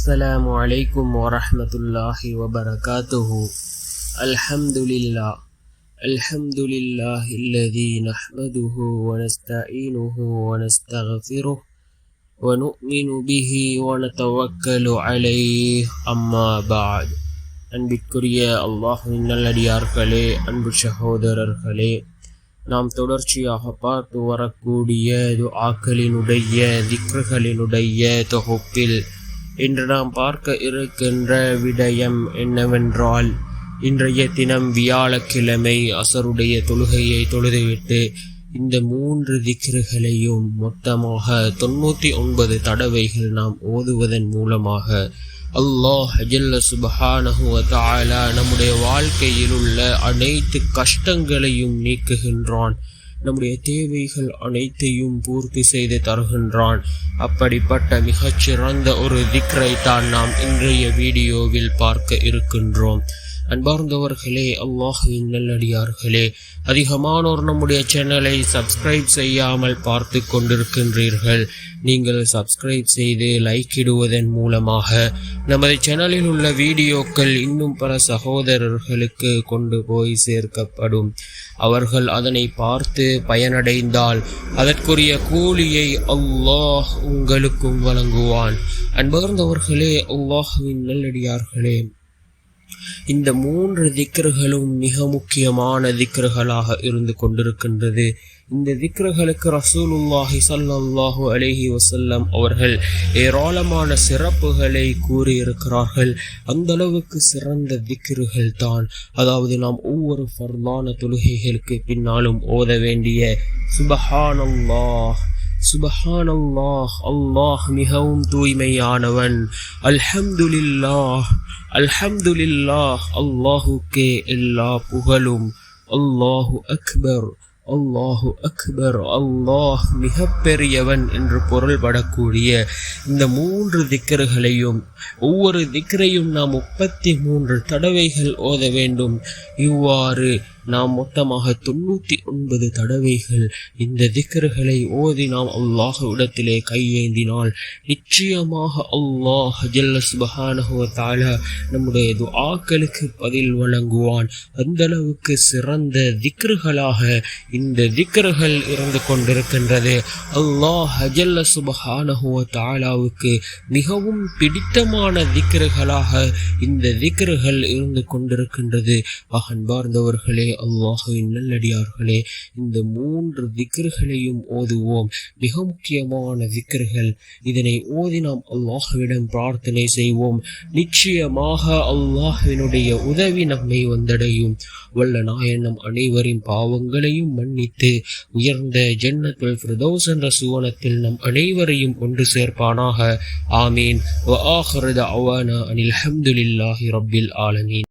السلام عليكم ورحمة الله وبركاته. الحمد لله الذي نحمده ونستعينه ونستغفره ونؤمن به ونتوكل عليه. أما بعد. அன்பிற்குரிய அல்லாஹ்வின் நல்லடியார்களே, அன்பு சகோதரர்களே, நாம் தொடர்ச்சியாக பார்த்து வரக்கூடிய துஆக்களினுடைய திக்ருகளினுடைய தொகுப்பில் இன்று நாம் பார்க்க இருக்கின்ற விடயம் என்னவென்றால், இன்றைய தினம் வியாழக்கிழமை அசருடைய தொழுகையை தொழுதுவிட்டு இந்த 3 திக்ருகளையும் மொத்தமாக 99 தடவைகள் நாம் ஓதுவதன் மூலமாக அல்லாஹ் ஜல்ல சுப்ஹானஹு வ தஆலா நம்முடைய வாழ்க்கையில் உள்ள அனைத்து கஷ்டங்களையும் நீக்குகின்றான், நம்முடைய தேவைகள் அனைத்தையும் பூர்த்தி செய்து தருகின்றான். அப்படிப்பட்ட மிகச்சிறந்த ஒரு திக்ரை தான் நாம் இன்றைய வீடியோவில் பார்க்க இருக்கின்றோம். அன்பார்ந்தவர்களே, அல்லாஹ்வின் நல்லடியார்களே, அதிகமானோர் நம்முடைய சேனலை சப்ஸ்கிரைப் செய்யாமல் பார்த்து கொண்டிருக்கின்றீர்கள். நீங்கள் சப்ஸ்கிரைப் செய்து லைக் இடுவதன் மூலமாக நமது சேனலில் உள்ள வீடியோக்கள் இன்னும் பல சகோதரர்களுக்கு கொண்டு போய் சேர்க்கப்படும். அவர்கள் அதனை பார்த்து பயனடைந்தால் அதற்குரிய கூலியை அல்லாஹ் உங்களுக்கும் வழங்குவான். அன்பார்ந்தவர்களே, அல்லாஹ்வின் நல்லடியார்களே, இந்த 3 திக்ருகளும் மிக முக்கியமான திக்ருகளாக இருந்து கொண்டிருக்கின்றது. இந்த திக்ருகளுக்கு ரசூலுல்லாஹி ஸல்லல்லாஹு அலைஹி வஸல்லம் அவர்கள் ஏராளமான சிறப்புகளை கூறியிருக்கிறார்கள். அந்த அளவுக்கு சிறந்த திக்ருகள் தான், அதாவது நாம் ஒவ்வொரு ஃபர்லான தொழுகைகளுக்கு பின்னாலும் ஓத வேண்டிய சுப்ஹானல்லாஹ், சுப்ஹானல்லாஹ், அல்லாஹ் மிகவும் தூய்மையானவன், அல்ஹம்துலில்லாஹ், அல்ஹம்துலில்லாஹ், அல்லாஹுக்கே எல்லா புகழும், அல்லாஹு அக்பர், அல்லாஹு அக்பர், அல்லாஹ் மிக பெரியவன் என்று பொருள்படக்கூடிய இந்த 3 திக்ருகளையும் ஒவ்வொரு திக்ரையும் நாம் 33 தடவைகள் ஓத வேண்டும். இவ்வாறு நாம் மொத்தமாக 99 தடவைகள் இந்த திக்ருகளை ஓதி நாம் அல்லாஹ்விடத்திலே கையேந்தினால் நிச்சயமாக அல்லாஹ் ஜல்ல சுப்ஹானஹு வ தஆலா நம்முடைய துஆக்களுக்கு பதில் வழங்குவான். அந்த அளவுக்கு சிறந்த திக்ருகளாக இந்த திக்ருகள் இருந்து கொண்டிருக்கின்றது. அல்லாஹ் ஜல்ல சுப்ஹானஹு வ தஆலாவுக்கு மிகவும் பிடித்தமான திக்ருகளாக இந்த திக்ருகள் இருந்து கொண்டிருக்கின்றது. அன்பார்ந்தவர்களே, அல்லாஹ்வின் நல்லடியார்களே, இந்த 3 திக்ருகளையும் ஓதுவோம். மிக முக்கியமான திக்ருகள். இதனை ஓதி நாம் அல்லாஹ்விடம் பிரார்த்தனை செய்வோம். நிச்சயமாக அல்லாஹ்வினுடைய உதவி நம்மை வந்தடையும். வல்ல நாயன் நம் அனைவரின் பாவங்களையும் மன்னித்து உயர்ந்த ஜன்னத்துல் ஃபிர்தௌஸ் என்ற சுவனத்தில் நம் அனைவரையும் ஒன்று சேர்ப்பானாக. ஆமீன். வ ஆகிரு தஅவானா அனில் ஹம்துலில்லாஹி ரப்பில் ஆலமீன்.